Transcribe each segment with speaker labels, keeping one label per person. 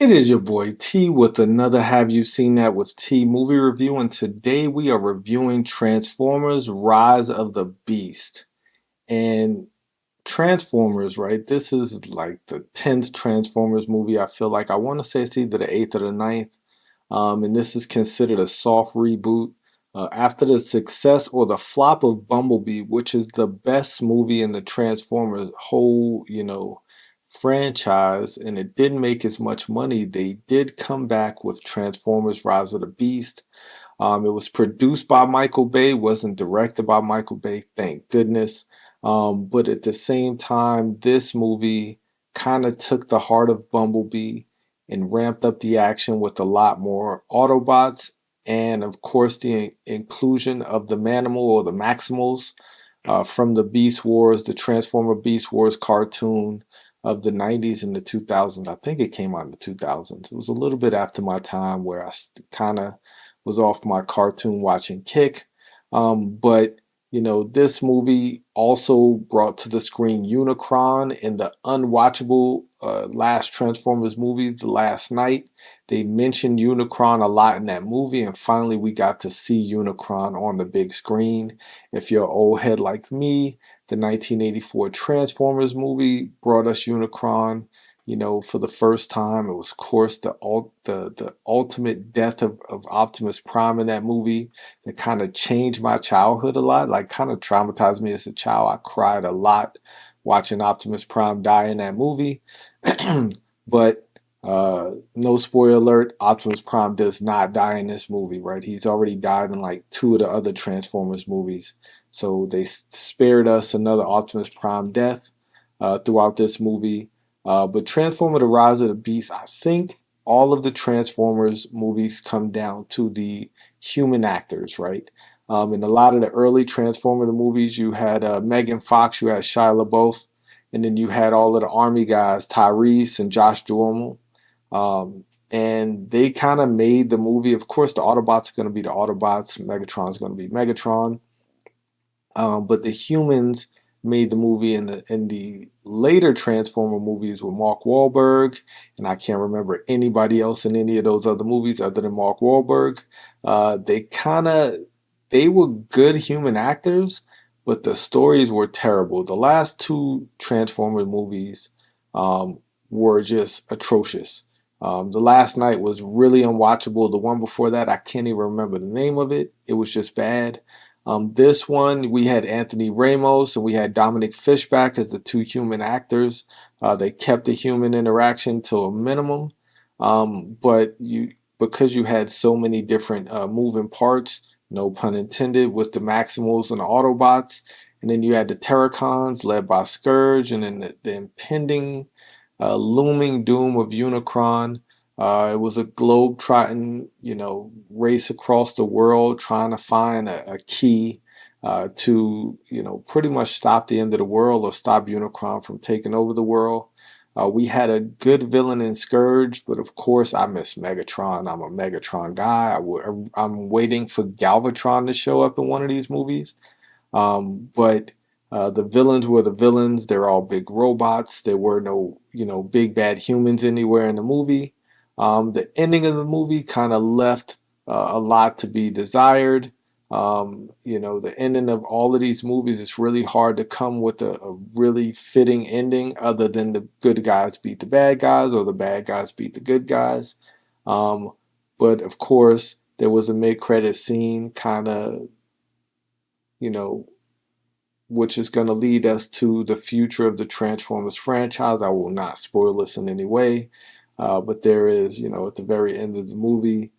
Speaker 1: It is your boy T with another Have You Seen That with T movie review, and today we are reviewing Transformers Rise of the Beast. And Transformers, right? This is like the 10th Transformers movie. I feel like I want to say it's either the 8th or the ninth. And this is considered a soft reboot. After the success or the flop of Bumblebee, which is the best movie in the Transformers whole, franchise, and it didn't make as much money, they did come back with Transformers Rise of the Beast. It was produced by Michael Bay, wasn't directed by Michael Bay, thank goodness. But at the same time, this movie kind of took the heart of Bumblebee and ramped up the action with a lot more Autobots and, of course, the inclusion of the Manimal or the Maximals from the Beast Wars, the Transformer Beast Wars cartoon of the 90s and the 2000s. I think it came out in the 2000s. It was a little bit after my time where I kind of was off my cartoon watching kick. But this movie also brought to the screen Unicron in the unwatchable last Transformers movie, The Last Night. They mentioned Unicron a lot in that movie, and finally we got to see Unicron on the big screen. If you're an old head like me, the 1984 Transformers movie brought us Unicron. For the first time, it was, of course, the ultimate death of Optimus Prime in that movie that kind of changed my childhood a lot, like kind of traumatized me as a child. I cried a lot watching Optimus Prime die in that movie. But no spoiler alert, Optimus Prime does not die in this movie, right? He's already died in like two of the other Transformers movies. So they spared us another Optimus Prime death throughout this movie. But Transformer: The Rise of the Beast, I think all of the Transformers movies come down to the human actors, right? In a lot of the early Transformer movies, you had Megan Fox, you had Shia LaBeouf, and then you had all of the army guys, Tyrese and Josh Duhamel. And they kind of made the movie. Of course, the Autobots are going to be the Autobots, Megatron's going to be Megatron. But the humans made the movie in the later Transformer movies with Mark Wahlberg, and I can't remember anybody else in any of those other movies other than Mark Wahlberg. They kind of they were good human actors, but the stories were terrible. The last two Transformer movies were just atrocious. The Last Night was really unwatchable. The one before that, I can't even remember the name of it. It was just bad. This one, we had Anthony Ramos and we had Dominic Fishback as the two human actors. They kept the human interaction to a minimum, but because you had so many different moving parts, no pun intended, with the Maximals and the Autobots, and then you had the Terracons led by Scourge, and then the impending, looming doom of Unicron. It was a globe-trotting, race across the world trying to find a key to, pretty much stop the end of the world or stop Unicron from taking over the world. We had a good villain in Scourge, but of course I miss Megatron. I'm a Megatron guy. I'm waiting for Galvatron to show up in one of these movies. But the villains were the villains. They're all big robots. There were no, big bad humans anywhere in the movie. The ending of the movie kind of left a lot to be desired. The ending of all of these movies, it's really hard to come with a really fitting ending other than the good guys beat the bad guys or the bad guys beat the good guys. Um, but of course, there was a mid-credit scene kind of, you know, which is going to lead us to the future of the Transformers franchise. I will not spoil this in any way, but there is, at the very end of the movie,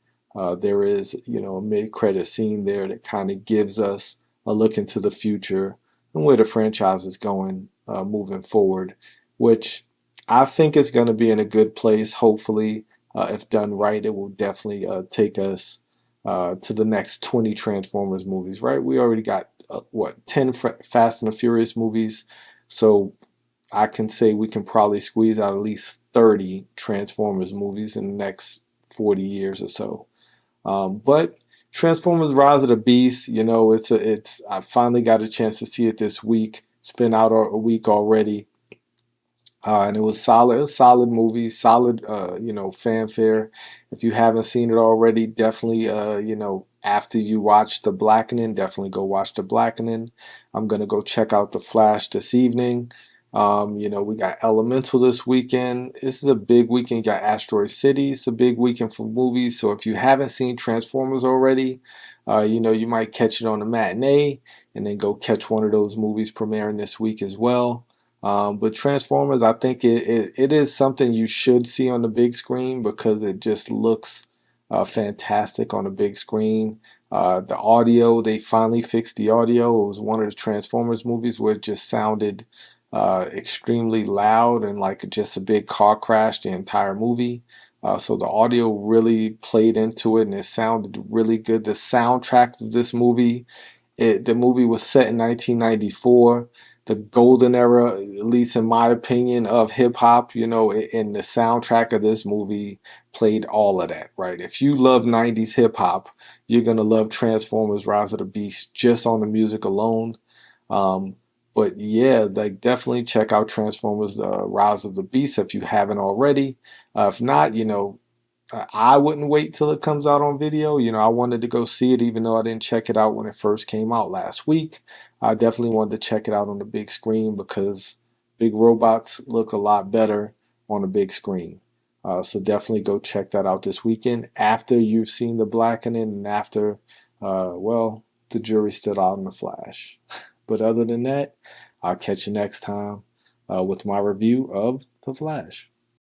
Speaker 1: there is, a mid-credit scene there that kind of gives us a look into the future and where the franchise is going moving forward, which I think is going to be in a good place. Hopefully, if done right, it will definitely take us to the next 20 Transformers movies, right? We already got, 10 Fast and the Furious movies. So I can say we can probably squeeze out at least 30 Transformers movies in the next 40 years or so. But Transformers Rise of the Beast, I finally got a chance to see it this week. It's been out a week already. And it was solid. It was solid movie, solid, fanfare. If you haven't seen it already, definitely, after you watch The Blackening, definitely go watch The Blackening. I'm gonna go check out The Flash this evening. We got Elemental this weekend. This is a big weekend. You got Asteroid City. It's a big weekend for movies. So if you haven't seen Transformers already, you might catch it on the matinee and then go catch one of those movies premiering this week as well. But Transformers, I think it is something you should see on the big screen because it just looks fantastic on the big screen. The audio, they finally fixed the audio. It was one of the Transformers movies where it just sounded extremely loud and like just a big car crash the entire movie. So the audio really played into it and it sounded really good. The soundtrack of this movie, the movie was set in 1994, the golden era, at least in my opinion, of hip hop. And the soundtrack of this movie played all of that, right? If you love 90s hip hop, you're gonna love Transformers: Rise of the Beast just on the music alone. Um, but yeah, like definitely check out Transformers: Rise of the Beast if you haven't already. If not, I wouldn't wait till it comes out on video. I wanted to go see it even though I didn't check it out when it first came out last week. I definitely wanted to check it out on the big screen because big robots look a lot better on a big screen. So definitely go check that out this weekend after you've seen The Blackening and after, the jury's still out on The Flash. But other than that, I'll catch you next time with my review of The Flash.